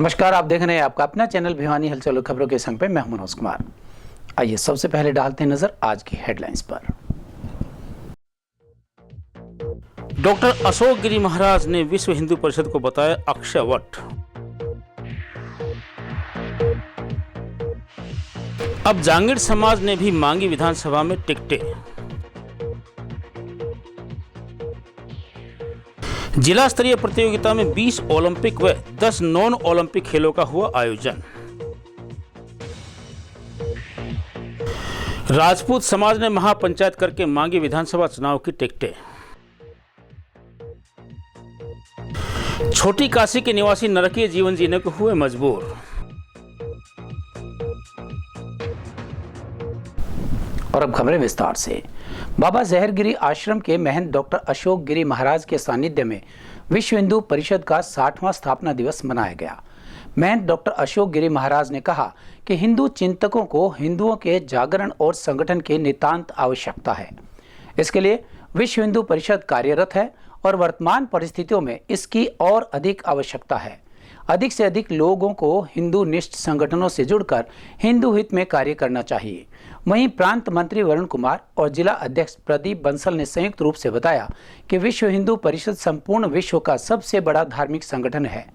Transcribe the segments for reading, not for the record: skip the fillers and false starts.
नमस्कार, आप देख रहे हैं आपका अपना चैनल भिवानी हलचल खबरों के संग पे मैं हूं मनोज कुमार। आइए सबसे पहले डालते हैं नजर आज की हेडलाइंस पर। डॉक्टर अशोक गिरी महाराज ने विश्व हिंदू परिषद को बताया अक्षयवट। अब जांगीड़ समाज ने भी मांगी विधानसभा में टिकटें। जिला स्तरीय प्रतियोगिता में 20 ओलंपिक व 10 नॉन ओलंपिक खेलों का हुआ आयोजन। राजपूत समाज ने महापंचायत करके मांगी विधानसभा चुनाव की टिकटें। छोटी काशी के निवासी नरकीय जीवन जीने को हुए मजबूर। और अब खबरें विस्तार से। बाबा जहर गिरी आश्रम के महंत डॉक्टर अशोक गिरी महाराज के सानिध्य में विश्व हिंदू परिषद का 60वां स्थापना दिवस मनाया गया। महंत डॉक्टर अशोक गिरी महाराज ने कहा कि हिंदू चिंतकों को हिंदुओं के जागरण और संगठन की नितांत आवश्यकता है। इसके लिए विश्व हिंदू परिषद कार्यरत है और वर्तमान परिस्थितियों में इसकी और अधिक आवश्यकता है। अधिक से अधिक लोगों को हिंदू निष्ठ संगठनों से जुड़कर हिंदू हित में कार्य करना चाहिए। वहीं प्रांत मंत्री वरुण कुमार और जिला अध्यक्ष प्रदीप बंसल ने संयुक्त रूप से बताया कि विश्व हिंदू परिषद संपूर्ण विश्व का सबसे बड़ा धार्मिक संगठन है।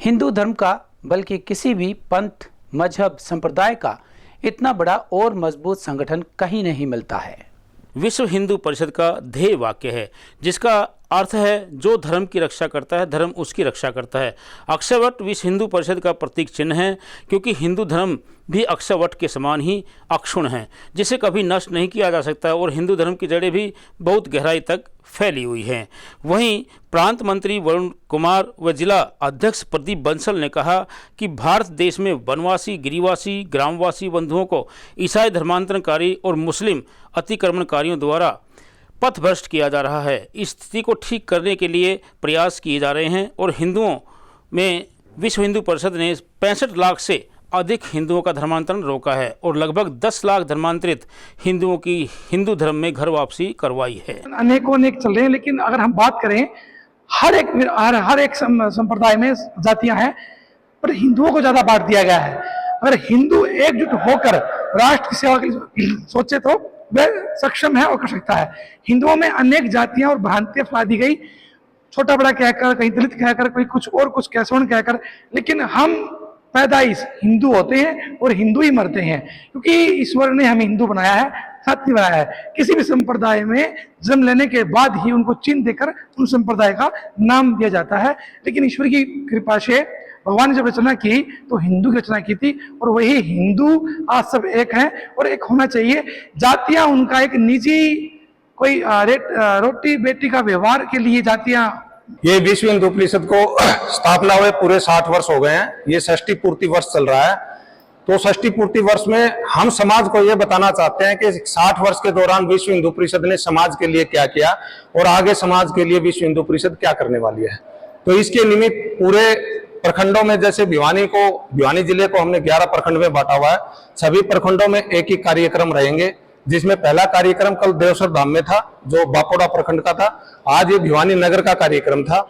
हिंदू धर्म का बल्कि किसी भी पंथ, मजहब, संप्रदाय का इतना बड़ा और मजबूत संगठन कहीं नहीं मिलता है। विश्व हिंदू परिषद का ध्येय वाक्य है, जिसका अर्थ है जो धर्म की रक्षा करता है धर्म उसकी रक्षा करता है। अक्षयवट विश्व हिंदू परिषद का प्रतीक चिन्ह है, क्योंकि हिंदू धर्म भी अक्षयवट के समान ही अक्षुण्ण है, जिसे कभी नष्ट नहीं किया जा सकता और हिंदू धर्म की जड़ें भी बहुत गहराई तक फैली हुई हैं। वहीं प्रांत मंत्री वरुण कुमार व जिला अध्यक्ष प्रदीप बंसल ने कहा कि भारत देश में वनवासी, गिरिवासी, ग्रामवासी बंधुओं को ईसाई धर्मांतरणकारी और मुस्लिम अतिक्रमणकारियों द्वारा पथभ्रष्ट किया जा रहा है। इस स्थिति को ठीक करने के लिए प्रयास किए जा रहे हैं और हिंदुओं में विश्व हिंदू परिषद ने 65 लाख से अधिक हिंदुओं का धर्मांतरण रोका है और लगभग 10 लाख धर्मांतरित हिंदुओं की हिंदू धर्म में घर वापसी करवाई है। अनेकों अनेक चल रहे हैं, लेकिन अगर हम बात करें हर एक संप्रदाय में जातियां हैं, पर हिंदुओं को ज्यादा बांट दिया गया है। अगर हिंदू एकजुट होकर राष्ट्र की सेवा के लिए सोचे तो वह सक्षम है और कर सकता है। हिंदुओं में अनेक जातियां और भ्रांतियां फैला दी गई, छोटा बड़ा कहकर, कहीं दलित कहकर, कोई कुछ और कुछ कैसवन कहकर, लेकिन हम पैदाइश हिंदू होते हैं और हिंदू ही मरते हैं, क्योंकि ईश्वर ने हमें हिंदू बनाया है, साथी बनाया है। किसी भी संप्रदाय में जन्म लेने के बाद ही उनको चिन्ह देकर उन संप्रदाय का नाम दिया जाता है। लेकिन ईश्वर की कृपा से भगवान ने जब रचना की तो हिंदू की रचना की थी, और वही हिंदू आज सब एक हैं और एक होना चाहिए। जातियां उनका एक निजी कोई रोटी बेटी का व्यवहार के लिए जातियां। ये विश्व हिंदू परिषद को स्थापना हुए पूरे 60 वर्ष हो गए हैं। ये षष्ठी पूर्ति वर्ष चल रहा है। तो षष्ठी पूर्ति वर्ष में हम समाज को ये बताना चाहते हैं कि 60 वर्ष के दौरान विश्व हिंदू परिषद ने समाज के लिए क्या किया और आगे समाज के लिए विश्व हिंदू परिषद क्या करने वाली है। तो इसके निमित्त पूरे प्रखंडों में, जैसे भिवानी जिले को हमने 11 प्रखंड में बांटा हुआ है। सभी प्रखंडों में एक ही कार्यक्रम रहेंगे, जिसमें पहला कार्यक्रम कल देवसर धाम में था, जो बापोड़ा प्रखंड का था। आज ये भिवानी नगर का कार्यक्रम था,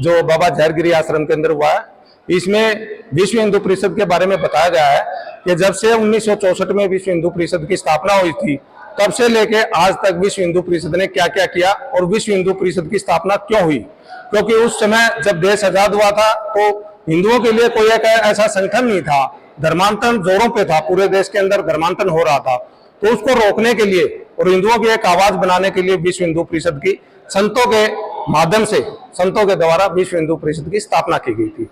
जो बाबा जहर गिरी आश्रम के अंदर हुआ है। इसमें विश्व हिंदू परिषद के बारे में बताया गया है कि जब से 1964 में विश्व हिंदू परिषद की स्थापना हुई थी, तब से लेके आज तक विश्व हिंदू परिषद ने क्या क्या किया और विश्व हिंदू परिषद की स्थापना क्यों हुई। क्योंकि उस समय जब देश आजाद हुआ था तो हिंदुओं के लिए कोई एक ऐसा संगठन नहीं था। धर्मांतरण जोरों पे था, पूरे देश के अंदर धर्मांतरण हो रहा था। तो उसको रोकने के लिए और हिंदुओं की एक आवाज बनाने के लिए विश्व हिंदू परिषद की संतों के माध्यम से, संतों के द्वारा विश्व हिंदू परिषद की स्थापना की गई थी।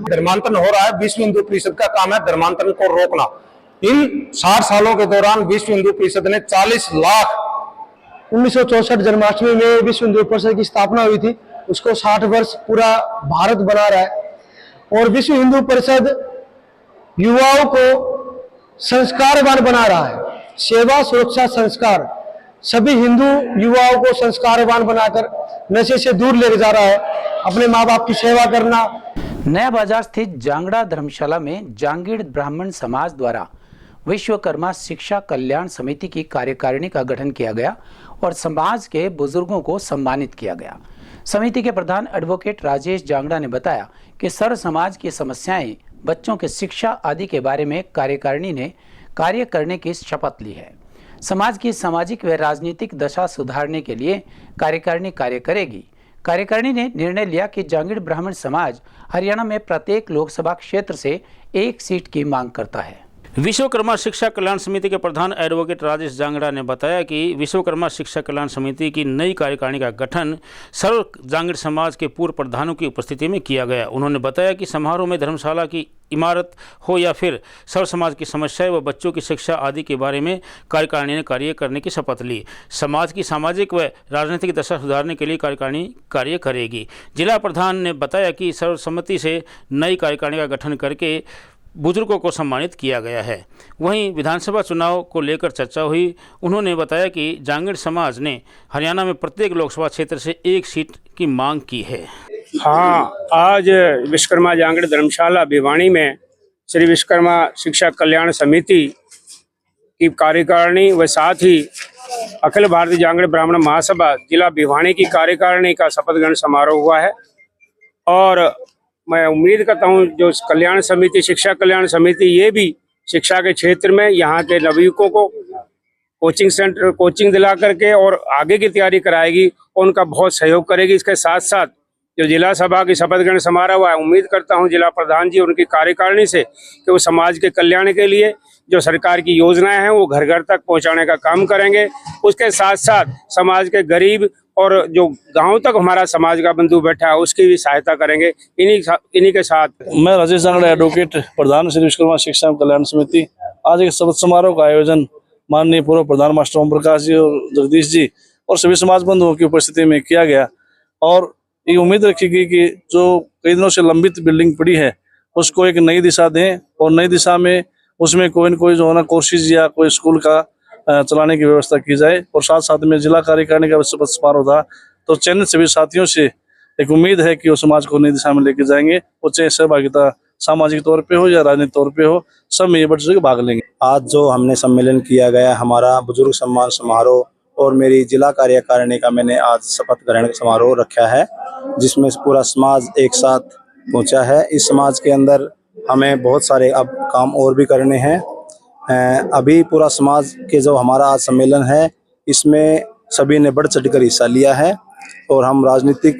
धर्मांतरण हो रहा है, विश्व हिंदू परिषद का काम है धर्मांतरण को रोकना। इन 60 सालों के दौरान विश्व हिंदू परिषद ने 40 लाख 1964 जन्माष्टमी में विश्व हिंदू परिषद की स्थापना हुई थी, उसको 60 वर्ष पूरा भारत बना रहा है। और विश्व हिंदू परिषद युवाओं को संस्कारवान बना रहा है। सेवा, सुरक्षा, संस्कार, सभी हिंदू युवाओं को संस्कारवान बनाकर नशे से दूर लेके जा रहा है। अपने माँ बाप की सेवा करना। नया बाजार स्थित जांगड़ा धर्मशाला में जांगीड़ ब्राह्मण समाज द्वारा विश्वकर्मा शिक्षा कल्याण समिति की कार्यकारिणी का गठन किया गया और समाज के बुजुर्गों को सम्मानित किया गया। समिति के प्रधान एडवोकेट राजेश जांगड़ा ने बताया कि सर्व समाज की समस्याएं, बच्चों की शिक्षा आदि के बारे में कार्यकारिणी ने कार्य करने की शपथ ली है। समाज की सामाजिक व राजनीतिक दशा सुधारने के लिए कार्यकारिणी कार्य करेगी। कार्यकारिणी ने निर्णय लिया कि जांगीड़ ब्राह्मण समाज हरियाणा में प्रत्येक लोकसभा क्षेत्र से 1 सीट की मांग करता है। विश्वकर्मा शिक्षा कल्याण समिति के प्रधान एडवोकेट राजेश जांगड़ा ने बताया कि विश्वकर्मा शिक्षा कल्याण समिति की नई कार्यकारिणी का गठन सर्व जांगीड़ समाज के पूर्व प्रधानों की उपस्थिति में किया गया। उन्होंने बताया कि समारोह में धर्मशाला की इमारत हो या फिर सर्व समाज की समस्याएं व बच्चों की शिक्षा आदि के बारे में कार्यकारिणी ने कार्य करने की शपथ ली। समाज की सामाजिक व राजनीतिक दशा सुधारने के लिए कार्यकारिणी कार्य करेगी। जिला प्रधान ने बताया कि सर्वसम्मति से नई कार्यकारिणी का गठन करके बुजुर्गों को सम्मानित किया गया है। वहीं विधानसभा चुनाव को लेकर चर्चा हुई। उन्होंने बताया कि जांगीड़ समाज ने हरियाणा में प्रत्येक लोकसभा क्षेत्र से 1 सीट की मांग की है। हाँ, आज विश्वकर्मा जांगीड़ धर्मशाला भिवानी में श्री विश्वकर्मा शिक्षा कल्याण समिति की कार्यकारिणी व साथ ही अखिल भारतीय जांगीड़ ब्राह्मण महासभा जिला भिवानी की कार्यकारिणी का शपथ ग्रहण समारोह हुआ है। और मैं उम्मीद करता हूँ जो कल्याण समिति, शिक्षा कल्याण समिति, ये भी शिक्षा के क्षेत्र में यहाँ के नवयुवकों को कोचिंग दिला करके और आगे की तैयारी कराएगी और उनका बहुत सहयोग करेगी। इसके साथ साथ जो जिला सभा की शपथ ग्रहण समारोह हुआ है, उम्मीद करता हूँ जिला प्रधान जी और उनकी कार्यकारिणी से कि वो समाज के कल्याण के लिए जो सरकार की योजनाएं हैं वो घर घर तक पहुँचाने का काम करेंगे। उसके साथ साथ समाज के गरीब और जो गांव तक हमारा समाज का बंधु बैठा है उसकी भी सहायता करेंगे। इन्हीं के साथ मैं राजेश जांगड़ा एडवोकेट प्रधान श्री विश्वकर्मा शिक्षा कल्याण समिति, आज एक शपथ समारोह का आयोजन माननीय पूर्व प्रधान मास्टर ओम प्रकाश जी और जगदीश जी और सभी समाज बंधुओं की उपस्थिति में किया गया। और ये उम्मीद रखी गई कि जो कई दिनों से लंबित बिल्डिंग पड़ी है उसको एक नई दिशा दें और नई दिशा में उसमें कोई न कोई जो है ना कोर्सेज या कोई स्कूल का चलाने की व्यवस्था की जाए। और साथ साथ में जिला कार्यकारिणी का शपथ समारोह था तो चयनित सभी साथियों से एक उम्मीद है कि वो समाज को नई दिशा में लेके जाएंगे। वो चाहे सहभागिता सामाजिक तौर पे हो या राजनीतिक तौर पे हो, सब में ये बढ़ चढ़ भाग लेंगे। आज जो हमने सम्मेलन किया गया हमारा बुजुर्ग सम्मान समारोह और मेरी जिला कार्यकारिणी का मैंने आज शपथ ग्रहण समारोह रखा है जिसमें पूरा समाज एक साथ पहुंचा है। इस समाज के अंदर हमें बहुत सारे अब काम और भी करने हैं। अभी पूरा समाज के जो हमारा आज सम्मेलन है इसमें सभी ने बढ़ चढ़ कर हिस्सा लिया है और हम राजनीतिक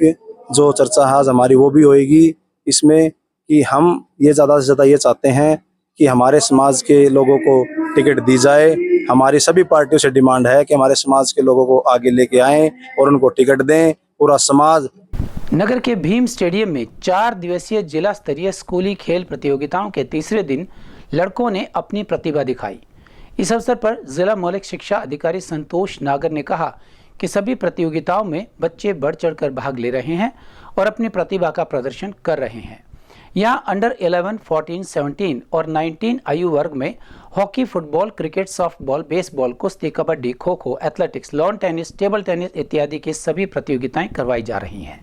जो चर्चा आज हमारी वो भी होएगी इसमें कि हम ये ज़्यादा से ज़्यादा ये चाहते हैं कि हमारे समाज के लोगों को टिकट दी जाए। हमारी सभी पार्टियों से डिमांड है कि हमारे समाज के लोगों को आगे लेके आएं और उनको टिकट दें। पूरा समाज नगर के भीम स्टेडियम में 4 दिवसीय जिला स्तरीय स्कूली खेल प्रतियोगिताओं के तीसरे दिन लड़कों ने अपनी प्रतिभा दिखाई। इस अवसर पर जिला मौलिक शिक्षा अधिकारी संतोष नागर ने कहा कि सभी प्रतियोगिताओं में बच्चे बढ़ चढ़कर भाग ले रहे हैं और अपनी प्रतिभा का प्रदर्शन कर रहे हैं। यहाँ अंडर 11, 14, 17 और 19 आयु वर्ग में hockey, football, cricket, softball, baseball, कुश्ती, kabaddi, kho kho, athletics, lawn tennis, table tennis इत्यादि की सभी प्रतियोगिताएं करवाई जा रही हैं।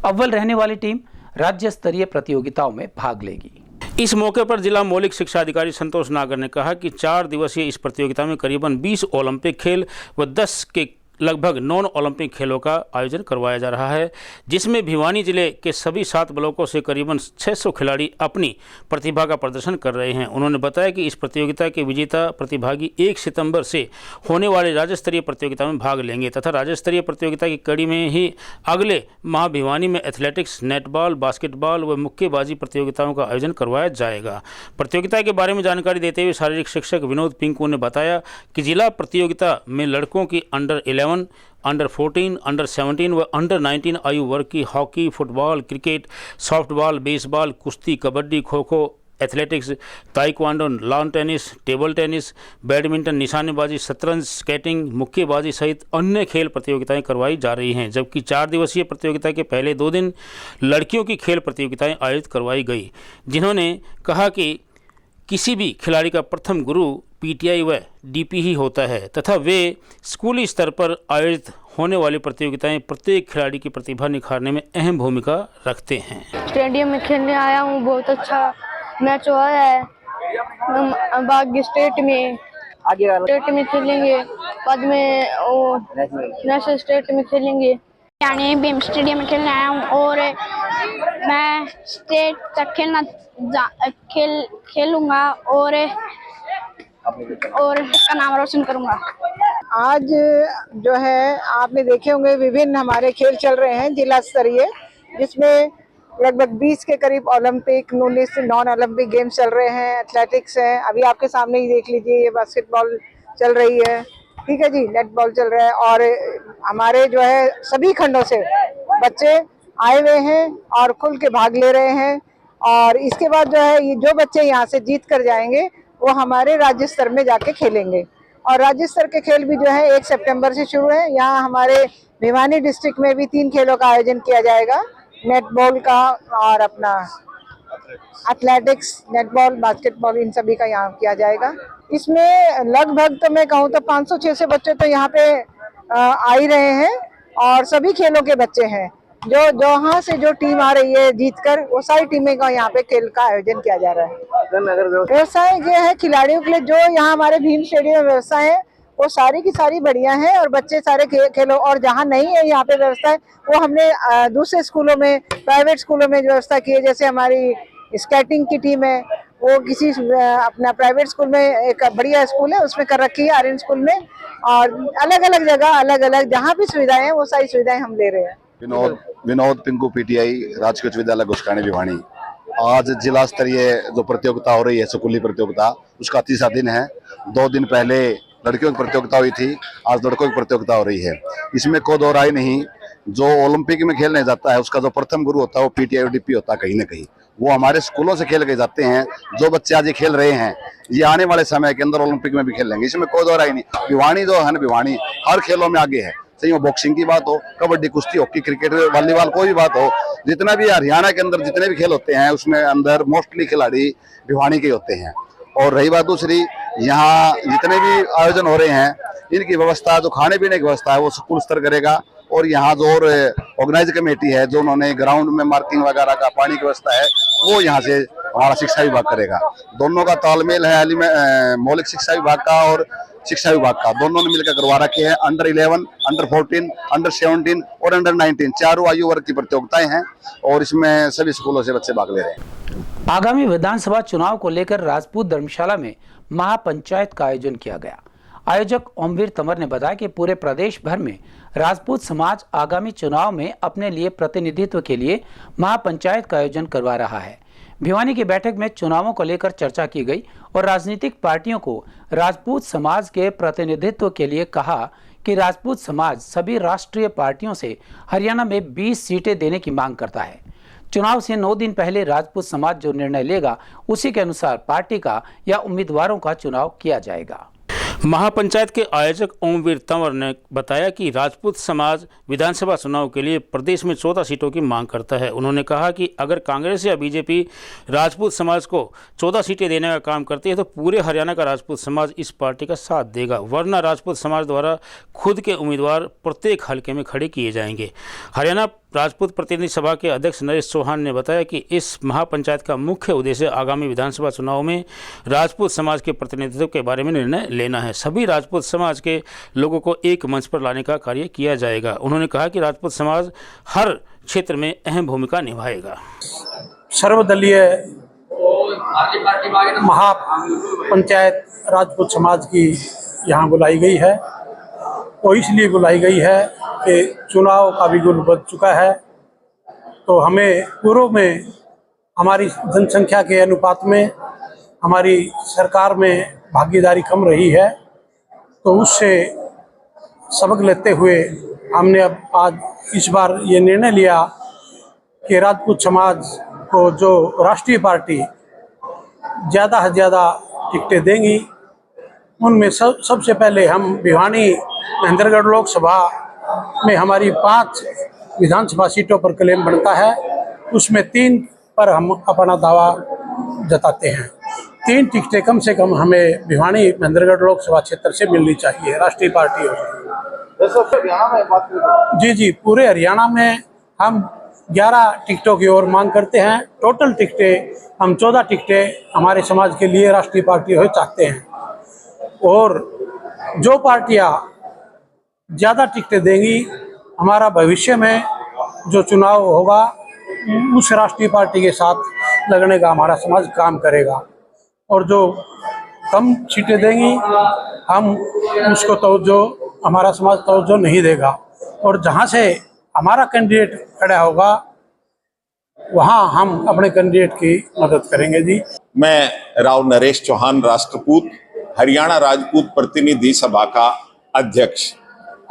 अव्वल रहने वाली टीम राज्य स्तरीय प्रतियोगिताओं में भाग लेगी। इस मौके पर जिला मौलिक शिक्षा अधिकारी संतोष नागर ने कहा कि 4 दिवसीय इस प्रतियोगिता में करीबन 20 ओलंपिक खेल व 10 के लगभग नॉन ओलंपिक खेलों का आयोजन करवाया जा रहा है, जिसमें भिवानी जिले के सभी 7 ब्लॉकों से करीबन 600 खिलाड़ी अपनी प्रतिभा का प्रदर्शन कर रहे हैं। उन्होंने बताया कि इस प्रतियोगिता के विजेता प्रतिभागी 1 सितंबर से होने वाले राज्य स्तरीय प्रतियोगिता में भाग लेंगे तथा राज्य स्तरीय प्रतियोगिता की कड़ी में ही अगले माह भिवानी में एथलेटिक्स, नेटबॉल, बास्केटबॉल व मुक्केबाजी प्रतियोगिताओं का आयोजन करवाया जाएगा। प्रतियोगिता के बारे में जानकारी देते हुए शारीरिक शिक्षक विनोद पिंकू ने बताया कि जिला प्रतियोगिता में लड़कों की अंडर 11, अंडर 14, अंडर 17 व अंडर 19 आयु वर्ग की hockey, football, cricket, softball, baseball, कुश्ती, kabaddi, kho kho, athletics, taekwondo, lawn tennis, table tennis, badminton, निशानेबाजी, शतरंज, स्केटिंग, मुक्केबाजी सहित अन्य खेल प्रतियोगिताएं करवाई जा रही हैं। जबकि 4 दिवसीय प्रतियोगिता के पहले 2 दिन लड़कियों की खेल प्रतियोगिताएं आयोजित करवाई गई, जिन्होंने कहा कि किसी भी खिलाड़ी का प्रथम गुरु पीटीआई व डीपी ही होता है तथा वे स्कूली स्तर पर आयोजित होने वाली प्रतियोगिताएं प्रत्येक खिलाड़ी की प्रतिभा निखारने में अहम भूमिका रखते हैं। स्टेडियम में खेलने आया हूँ, बहुत अच्छा मैच हुआ है। बाकी स्टेट में खेलेंगे, बाद में नेशनल स्टेट में खेलेंगे। यानी बीम स्टेडियम में खेलने आया हूँ और मैं स्टेट तक खेलूंगा और इसका नाम रोशन करूंगा। आज जो है आपने देखे होंगे विभिन्न हमारे खेल चल रहे हैं जिला स्तरीय, जिसमें लगभग 20 के करीब ओलंपिक 19 नॉन ओलंपिक गेम्स चल रहे हैं, एथलेटिक्स है, अभी आपके सामने ही देख लीजिए ये बास्केटबॉल चल रही है, ठीक है जी, नेटबॉल चल रहा है और हमारे जो है सभी खंडों से बच्चे आए हुए हैं और खुल के भाग ले रहे हैं। और इसके बाद जो है ये जो बच्चे यहाँ से जीत कर जाएंगे वो हमारे राज्य स्तर में जाके खेलेंगे और राज्य स्तर के खेल भी जो है 1 सितंबर से शुरू है। यहाँ हमारे भिवानी डिस्ट्रिक्ट में भी 3 खेलों का आयोजन किया जाएगा, नेटबॉल का और अपना एथलेटिक्स, नेटबॉल, बास्केटबॉल, इन सभी का यहाँ किया जाएगा। इसमें लगभग तो मैं कहूँ तो 500-600 बच्चे तो यहाँ पे आ ही रहे हैं और सभी खेलों के बच्चे हैं। जो यहाँ से जो टीम आ रही है जीतकर, वो सारी टीमें का यहाँ पे खेल का आयोजन किया जा रहा है। व्यवस्थाएं ये है खिलाड़ियों के लिए, जो यहाँ हमारे भीम स्टेडियम में व्यवस्था है वो सारी की सारी बढ़िया है और बच्चे सारे खेलो। और जहाँ नहीं है यहाँ पे व्यवस्था वो हमने दूसरे स्कूलों में, प्राइवेट स्कूलों में व्यवस्था की है। जैसे हमारी स्केटिंग की टीम है वो किसी अपना प्राइवेट स्कूल में, एक बढ़िया स्कूल है उसमें कर रखी है, आर्यन स्कूल में, और अलग अलग जगह अलग अलग जहाँ भी सुविधाएं हैं वो सारी सुविधाएं हम ले रहे हैं। विनोद पिंकू पीटीआई राजकीय उच्च विद्यालय गुस्कानी भिवानी। आज जिला स्तरीय जो प्रतियोगिता हो रही है, स्कूली प्रतियोगिता, उसका 30वां दिन है। 2 दिन पहले लड़कियों की प्रतियोगिता हुई थी, आज लड़कों की प्रतियोगिता हो रही है। इसमें कोई दो राय नहीं, जो ओलंपिक में खेलने जाता है उसका जो प्रथम गुरु होता है वो पीटीआई और डीपी होता है कहीं ना कहीं। वो हमारे स्कूलों से खेल के जाते हैं। जो बच्चे आज ये खेल रहे हैं ये आने वाले समय के अंदर ओलंपिक में भी खेल लेंगे, इसमें कोई दो राय नहीं। भिवानी जो है ना, भिवानी हर खेलों में आगे है, चाहे वो बॉक्सिंग की बात हो, कबड्डी, कुश्ती, हॉकी, क्रिकेट, वॉलीबॉल, कोई भी बात हो। जितना भी हरियाणा के अंदर जितने भी खेल होते हैं उसमें अंदर मोस्टली खिलाड़ी भिवानी के होते हैं। और रही बात दूसरी, यहाँ जितने भी आयोजन हो रहे हैं इनकी व्यवस्था, जो खाने पीने की व्यवस्था है वो स्कूल स्तर करेगा। और यहाँ जो और ऑर्गेनाइज कमेटी है, जो उन्होंने ग्राउंड में मार्किंग वगैरह का, पानी की व्यवस्था है, वो यहाँ से हमारा शिक्षा विभाग करेगा। दोनों का तालमेल है, मौलिक शिक्षा विभाग का और शिक्षा विभाग का, दोनों ने मिलकर करवा रखे हैं। अंडर 11, अंडर 14, अंडर 17 और अंडर 19 चारों आयु वर्ग की प्रतियोगिताएं हैं और इसमें सभी स्कूलों से बच्चे भाग ले रहे हैं। आगामी विधानसभा चुनाव को लेकर राजपूत धर्मशाला में महापंचायत का आयोजन किया गया। आयोजक ओमवीर तंवर ने बताया कि पूरे प्रदेश भर में राजपूत समाज आगामी चुनाव में अपने लिए प्रतिनिधित्व के लिए महापंचायत का आयोजन करवा रहा है। भिवानी की बैठक में चुनावों को लेकर चर्चा की गई और राजनीतिक पार्टियों को राजपूत समाज के प्रतिनिधित्व के लिए कहा कि राजपूत समाज सभी राष्ट्रीय पार्टियों से हरियाणा में 20 सीटें देने की मांग करता है। चुनाव से 9 दिन पहले राजपूत समाज जो निर्णय लेगा उसी के अनुसार पार्टी का या उम्मीदवारों का चुनाव किया जाएगा। महापंचायत के आयोजक ओमवीर तंवर ने बताया कि राजपूत समाज विधानसभा चुनाव के लिए प्रदेश में 14 सीटों की मांग करता है। उन्होंने कहा कि अगर कांग्रेस या बीजेपी राजपूत समाज को 14 सीटें देने का काम करती है तो पूरे हरियाणा का राजपूत समाज इस पार्टी का साथ देगा, वरना राजपूत समाज द्वारा खुद के उम्मीदवार प्रत्येक हलके में खड़े किए जाएंगे। हरियाणा राजपूत प्रतिनिधि सभा के अध्यक्ष नरेश चौहान ने बताया कि इस महापंचायत का मुख्य उद्देश्य आगामी विधानसभा चुनाव में राजपूत समाज के प्रतिनिधित्व के बारे में निर्णय लेना है। सभी राजपूत समाज के लोगों को एक मंच पर लाने का कार्य किया जाएगा। उन्होंने कहा कि राजपूत समाज हर क्षेत्र में अहम भूमिका निभाएगा। सर्वदलीय महापंचायत राजपूत समाज की यहाँ बुलाई गई है और इसलिए बुलाई गई है कि चुनाव का बिगुल बज चुका है, तो हमें पूर्व में हमारी जनसंख्या के अनुपात में हमारी सरकार में भागीदारी कम रही है, तो उससे सबक लेते हुए हमने अब आज इस बार ये निर्णय लिया कि राजपूत समाज को जो राष्ट्रीय पार्टी ज़्यादा से ज़्यादा टिकटें देंगी उनमें सबसे पहले हम भिवानी महेंद्रगढ़ लोकसभा में हमारी 5 विधानसभा सीटों पर क्लेम बनता है, उसमें 3 पर हम अपना दावा जताते हैं। 3 टिकटें कम से कम हमें भिवानी महेंद्रगढ़ लोकसभा क्षेत्र से मिलनी चाहिए राष्ट्रीय पार्टियों से। जी, पूरे हरियाणा में हम 11 टिकटों की ओर मांग करते हैं। टोटल टिकटें हम 14 टिकटें हमारे समाज के लिए राष्ट्रीय पार्टियों से चाहते हैं और जो पार्टियां ज़्यादा टिकटें देंगी हमारा भविष्य में जो चुनाव होगा उस राष्ट्रीय पार्टी के साथ लगने का हमारा समाज काम करेगा, और जो कम सीटें देंगी हम उसको तवज्जो, हमारा समाज तवज्जो नहीं देगा, और जहाँ से हमारा कैंडिडेट खड़ा होगा वहाँ हम अपने कैंडिडेट की मदद करेंगे जी। मैं राव नरेश चौहान, राष्ट्रकूट हरियाणा राजपूत प्रतिनिधि सभा का अध्यक्ष,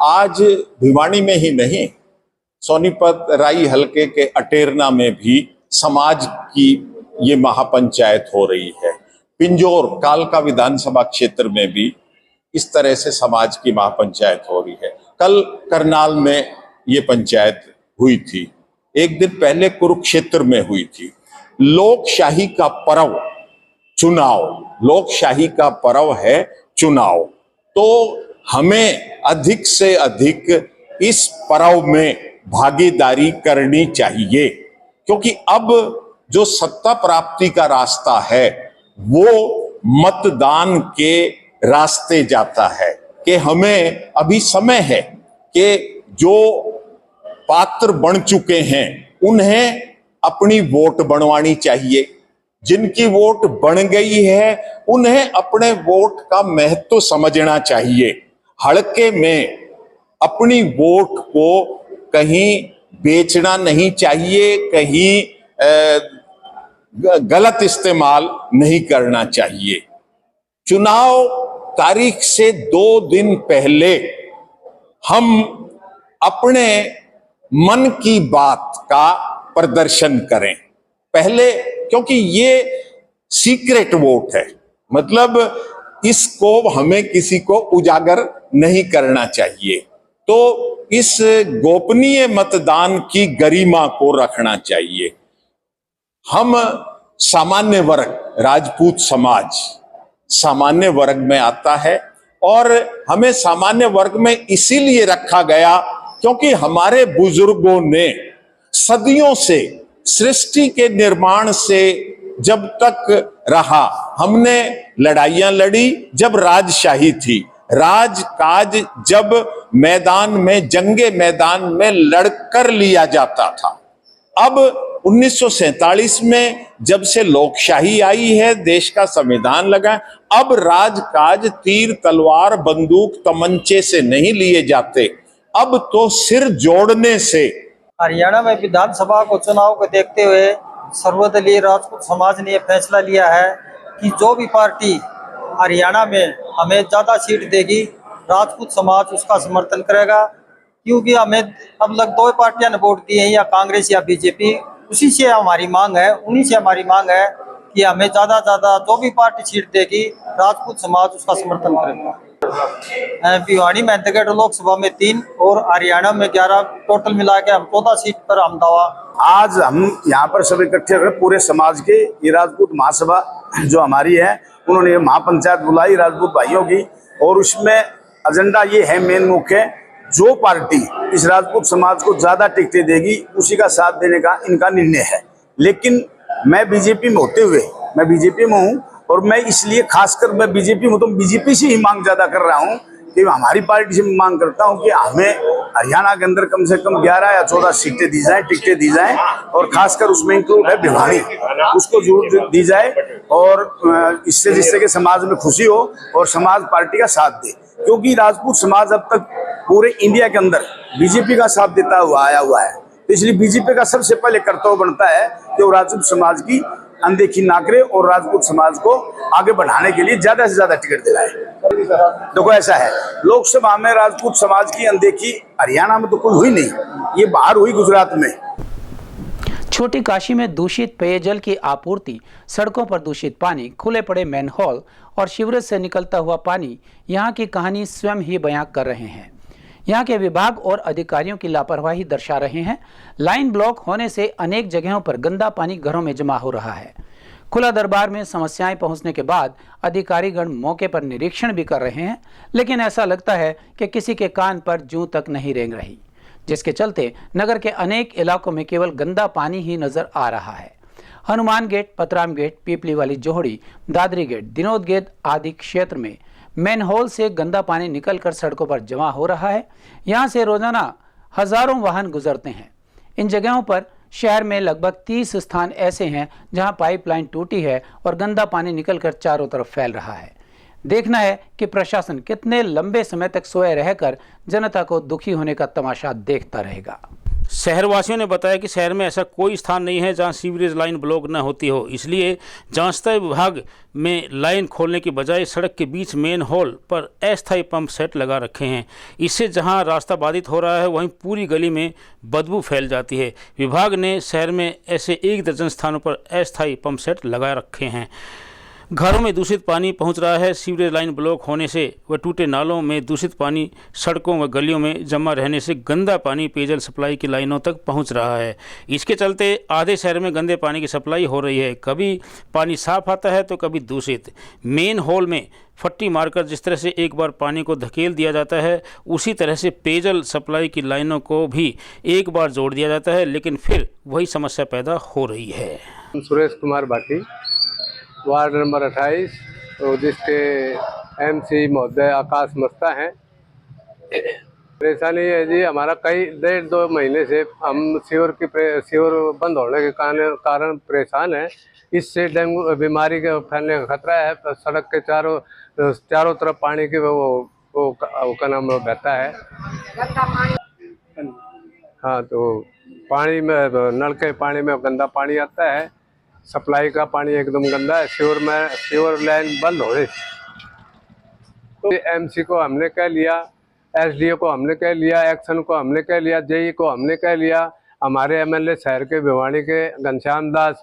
आज भिवानी में ही नहीं सोनीपत राई हलके के अटेरना में भी समाज की ये महापंचायत हो रही है। पिंजौर कालका विधानसभा क्षेत्र में भी इस तरह से समाज की महापंचायत हो रही है। कल करनाल में ये पंचायत हुई थी, एक दिन पहले कुरुक्षेत्र में हुई थी। लोकशाही का पर्व चुनाव, लोकशाही का पर्व है चुनाव, तो हमें अधिक से अधिक इस पर्व में भागीदारी करनी चाहिए, क्योंकि अब जो सत्ता प्राप्ति का रास्ता है वो मतदान के रास्ते जाता है। कि हमें अभी समय है कि जो पात्र बन चुके हैं उन्हें अपनी वोट बनवानी चाहिए, जिनकी वोट बन गई है उन्हें अपने वोट का महत्व समझना चाहिए। हलके में अपनी वोट को कहीं बेचना नहीं चाहिए, कहीं गलत इस्तेमाल नहीं करना चाहिए। चुनाव तारीख से 2 दिन पहले हम अपने मन की बात का प्रदर्शन करें पहले, क्योंकि ये सीक्रेट वोट है, मतलब इसको हमें किसी को उजागर नहीं करना चाहिए। तो इस गोपनीय मतदान की गरिमा को रखना चाहिए। हम सामान्य वर्ग, राजपूत समाज सामान्य वर्ग में आता है, और हमें सामान्य वर्ग में इसीलिए रखा गया क्योंकि हमारे बुजुर्गों ने सदियों से सृष्टि के निर्माण से जब तक रहा, हमने लड़ाइयां लड़ी जब राजशाही थी, राजकाज जब मैदान में, जंगे मैदान में लड़कर लिया जाता था। अब 1947 में जब से लोकशाही आई है, देश का संविधान लगा, अब राजकाज तीर तलवार बंदूक तमंचे से नहीं लिए जाते, अब तो सिर जोड़ने से। हरियाणा में विधानसभा को चुनाव को देखते हुए सर्वदलीय राजपूत समाज ने यह फैसला लिया है कि जो भी पार्टी हरियाणा में हमें ज़्यादा सीट देगी, राजपूत समाज उसका समर्थन करेगा, क्योंकि हमें अब लग 2 पार्टियां ने वोट दी है, या कांग्रेस या बीजेपी, उसी से हमारी मांग है, उन्हीं से हमारी मांग है कि हमें ज़्यादा जो भी पार्टी सीट देगी राजपूत समाज उसका समर्थन करेगा। भिवानी में अंतर्गत लोकसभा में 3 और हरियाणा में 11, टोटल मिला के हम 14 सीट पर हम दावा। आज हम यहाँ पर सब इकट्ठे हुए पूरे समाज के, ये राजपूत महासभा जो हमारी है, उन्होंने महापंचायत बुलाई राजपूत भाइयों की, और उसमें एजेंडा ये है मेन मुख्य, जो पार्टी इस राजपूत समाज को ज्यादा टिकटें देगी उसी का साथ देने का इनका निर्णय है। लेकिन मैं बीजेपी में होते हुए, मैं बीजेपी में हूँ, और मैं इसलिए खासकर मैं बीजेपी में, तो बीजेपी से ही मांग ज्यादा कर रहा हूँ कि हमारी पार्टी से मांग करता हूँ कि हमें हरियाणा के अंदर कम से कम 11 या 14 सीटें दी जाए, टिकटें दी जाए, और खासकर उसमें इंक्लूड है भिवानी, उसको जरूर दी जाए, और इससे जिससे कि समाज में खुशी हो और समाज पार्टी का साथ दे। क्योंकि राजपूत समाज अब तक पूरे इंडिया के अंदर बीजेपी का साथ देता हुआ आया हुआ है, तो इसलिए बीजेपी का सबसे पहले कर्तव्य बनता है कि वो राजपूत समाज की अनदेखी ना करे और राजपूत समाज को आगे बढ़ाने के लिए ज्यादा से ज्यादा टिकट दिलाए। देखो ऐसा है, लोकसभा में राजपूत समाज की अनदेखी हरियाणा में तो कोई हुई नहीं, ये बाहर हुई गुजरात में। छोटी काशी में दूषित पेयजल की आपूर्ति, सड़कों पर दूषित पानी, खुले पड़े मैनहोल और सीवरेज से निकलता हुआ पानी यहाँ की कहानी स्वयं ही बयां कर रहे हैं। यहाँ के विभाग और अधिकारियों की लापरवाही दर्शा रहे हैं। लाइन ब्लॉक होने से अनेक जगहों पर गंदा पानी घरों में जमा हो रहा है। खुला दरबार में समस्याएं पहुंचने के बाद अधिकारीगण मौके पर निरीक्षण भी कर रहे हैं, लेकिन ऐसा लगता है कि किसी के कान पर जूं तक नहीं रेंग रही, जिसके चलते नगर के अनेक इलाकों में केवल गंदा पानी ही नजर आ रहा है। हनुमान गेट, पतराम गेट, पीपली वाली जोहड़ी, दादरी गेट, दिनोद गेट आदि क्षेत्र में मैनहोल से गंदा पानी निकलकर सड़कों पर जमा हो रहा है। यहां से रोजाना हजारों वाहन गुजरते हैं। इन जगहों पर शहर में लगभग 30 स्थान ऐसे हैं जहां पाइपलाइन टूटी है और गंदा पानी निकलकर चारों तरफ फैल रहा है। देखना है कि प्रशासन कितने लंबे समय तक सोए रहकर जनता को दुखी होने का तमाशा देखता रहेगा। शहरवासियों ने बताया कि शहर में ऐसा कोई स्थान नहीं है जहां सीवरेज लाइन ब्लॉक न होती हो, इसलिए जांचता विभाग में लाइन खोलने की बजाय सड़क के बीच मेन होल पर अस्थायी पंप सेट लगा रखे हैं। इससे जहां रास्ता बाधित हो रहा है वहीं पूरी गली में बदबू फैल जाती है। विभाग ने शहर में ऐसे 1 दर्जन स्थानों पर अस्थायी पंप सेट लगा रखे हैं। घरों में दूषित पानी पहुंच रहा है। सीवरेज लाइन ब्लॉक होने से व टूटे नालों में दूषित पानी सड़कों व गलियों में जमा रहने से गंदा पानी पेयजल सप्लाई की लाइनों तक पहुंच रहा है। इसके चलते आधे शहर में गंदे पानी की सप्लाई हो रही है। कभी पानी साफ आता है तो कभी दूषित। मेन होल में फट्टी मारकर जिस तरह से एक बार पानी को धकेल दिया जाता है, उसी तरह से पेयजल सप्लाई की लाइनों को भी एक बार जोड़ दिया जाता है, लेकिन फिर वही समस्या पैदा हो रही है। सुरेश कुमार भाटी, वार्ड नंबर 28, तो जिसके एमसी महोदय आकाश मस्ता हैं। परेशानी है जी, हमारा कई 1.5-2 महीने से हम सीवर बंद होने के कारण परेशान हैं। इससे डेंगू बीमारी के फैलने का खतरा है। सड़क के चारों तरफ पानी के वो का नाम बहता है। हाँ, तो पानी में नल के पानी में गंदा पानी आता है। सप्लाई का पानी एकदम गंदा है। सीवर लाइन बंद हो गई। तो एमसी को हमने कह लिया, एसडीओ को हमने कह लिया, एक्शन को हमने कह लिया, जेई को हमने कह लिया, हमारे एमएलए शहर के भिवानी के घनश्याम दास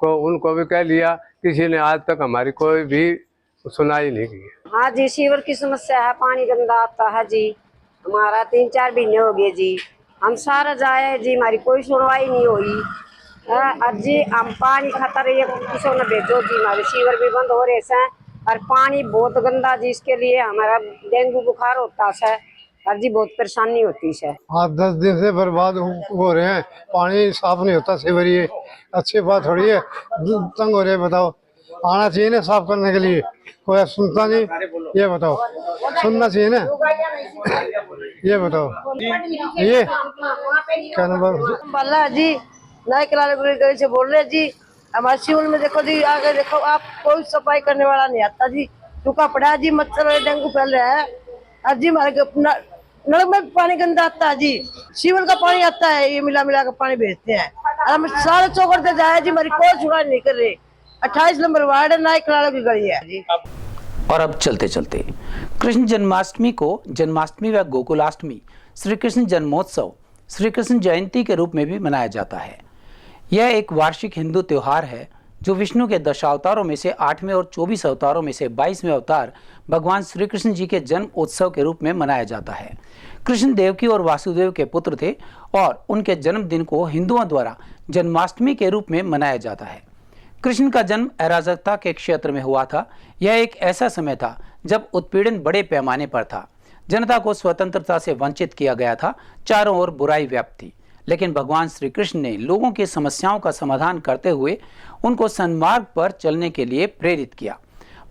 को, उनको भी कह लिया। किसी ने आज तक हमारी कोई भी सुनाई नहीं की। हाँ जी, सीवर की समस्या है, पानी गंदा आता है जी। हमारा 3-4 महीने हो गए जी, हम सारा जाए जी, हमारी कोई सुनवाई नहीं हुई। जी हम पानी खाता रहिए, किसी ने भेजो जी। हमारे सीवर भी बंद हो रहे हैं और पानी बहुत गंदा जी, इसके लिए हमारा डेंगू बुखार होता है और जी बहुत परेशानी होती है। 8-10 दिन से बर्बाद हो रहे हैं, पानी साफ नहीं होता। सीवर ये अच्छी बात थोड़ी है, तंग हो रहे हैं। बताओ, आना चाहिए ना साफ करने के लिए, कोई सुनता नहीं। ये बताओ, सुनना चाहिए ना। ये बताओ, ये क्या नंबर जी नए किला से बोल रहे जी। हमारे सिविल में देखो जी, आगे देखो आप, कोई सफाई करने वाला नहीं आता जी। सूखा पड़ा जी, मच्छर और डेंगू फैल रहा है। और जी हमारे नल में पानी गंदा आता है जी। सिविल का पानी आता है, ये मिला कर पानी भेजते हैं। और हम सारे चौकड़ते जाए जी, हमारी कोई सुनाई नहीं कर रही। 28 नंबर वार्ड है, नए किला की गली है जी। और अब चलते चलते कृष्ण जन्माष्टमी को जन्माष्टमी व गोकुलाष्टमी, श्री कृष्ण जन्मोत्सव, श्री कृष्ण जयंती के रूप में भी मनाया जाता है। यह एक वार्षिक हिंदू त्यौहार है जो विष्णु के 10 अवतारों में से 8वें और 24 अवतारों में से 22वें अवतार भगवान श्री कृष्ण जी के जन्म उत्सव के रूप में मनाया जाता है। कृष्ण देवकी और वासुदेव के पुत्र थे और उनके जन्मदिन को हिंदुओं द्वारा जन्माष्टमी के रूप में मनाया जाता है। कृष्ण का जन्म अराजकता के क्षेत्र में हुआ था। यह एक ऐसा समय था जब उत्पीड़न बड़े पैमाने पर था, जनता को स्वतंत्रता से वंचित किया गया था, चारों ओर बुराई व्याप्त थी। लेकिन भगवान श्री कृष्ण ने लोगों की समस्याओं का समाधान करते हुए उनको सन्मार्ग पर चलने के लिए प्रेरित किया।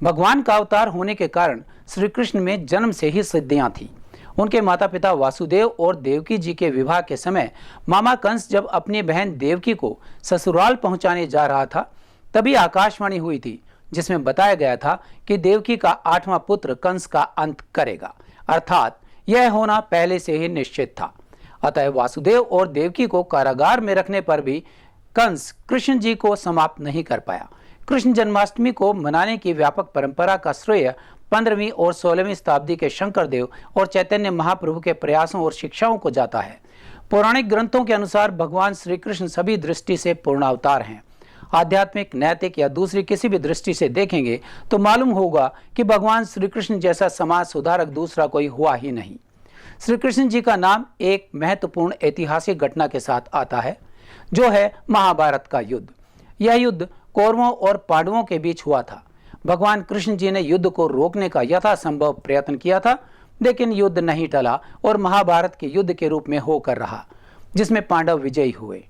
भगवान का अवतार होने के कारण श्री कृष्ण में जन्म से ही सिद्धियां थी। उनके माता पिता वासुदेव और देवकी जी के विवाह के समय मामा कंस जब अपनी बहन देवकी को ससुराल पहुंचाने जा रहा था, तभी आकाशवाणी हुई थी जिसमें बताया गया था कि देवकी का 8वां पुत्र कंस का अंत करेगा, अर्थात यह होना पहले से ही निश्चित था। अतः वासुदेव और देवकी को कारागार में रखने पर भी कंस कृष्ण जी को समाप्त नहीं कर पाया। कृष्ण जन्माष्टमी को मनाने की व्यापक परंपरा का श्रेय 15वीं और 16वीं शताब्दी के शंकरदेव और चैतन्य महाप्रभु के प्रयासों और शिक्षाओं को जाता है। पौराणिक ग्रंथों के अनुसार भगवान श्री कृष्ण सभी दृष्टि से पूर्ण अवतार हैं। आध्यात्मिक, नैतिक या दूसरी किसी भी दृष्टि से देखेंगे तो मालूम होगा कि भगवान श्री कृष्ण जैसा समाज सुधारक दूसरा कोई हुआ ही नहीं। श्री कृष्ण जी का नाम एक महत्वपूर्ण ऐतिहासिक घटना के साथ आता है, जो है महाभारत का युद्ध। यह युद्ध कौरवों और पांडवों के बीच हुआ था। भगवान कृष्ण जी ने युद्ध को रोकने का यथासंभव प्रयत्न किया था, लेकिन युद्ध नहीं टला और महाभारत के युद्ध के रूप में होकर रहा, जिसमें पांडव विजयी हुए।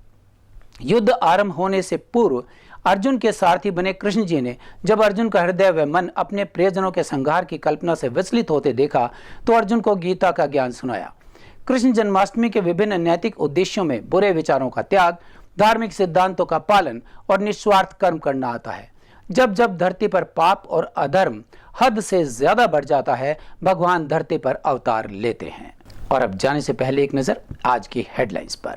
युद्ध आरंभ होने से पूर्व अर्जुन के सारथी बने कृष्ण जी ने जब अर्जुन का हृदय व मन अपने प्रियजनों के संहार की कल्पना से विचलित होते देखा तो अर्जुन को गीता का ज्ञान सुनाया। कृष्ण जन्माष्टमी के विभिन्न नैतिक उद्देश्यों में बुरे विचारों का त्याग, धार्मिक सिद्धांतों का पालन और निस्वार्थ कर्म करना आता है। जब जब धरती पर पाप और अधर्म हद से ज्यादा बढ़ जाता है, भगवान धरती पर अवतार लेते हैं। और अब जाने से पहले एक नजर आज की हेडलाइंस पर।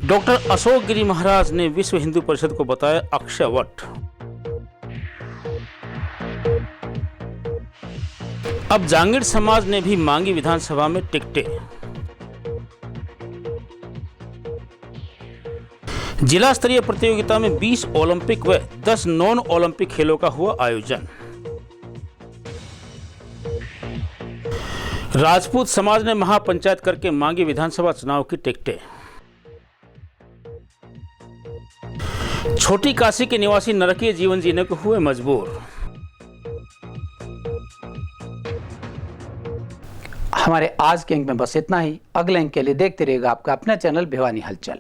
डॉक्टर अशोक गिरी महाराज ने विश्व हिंदू परिषद को बताया अक्षयवट। अब जांगीड़ समाज ने भी मांगी विधानसभा में टिकटें। जिला स्तरीय प्रतियोगिता में 20 ओलंपिक व 10 नॉन ओलंपिक खेलों का हुआ आयोजन। राजपूत समाज ने महापंचायत करके मांगी विधानसभा चुनाव की टिकटें। छोटी काशी के निवासी नरकीय जीवन जीने को हुए मजबूर। हमारे आज के अंक में बस इतना ही। अगले अंक के लिए देखते रहिएगा आपका अपना चैनल भिवानी हलचल।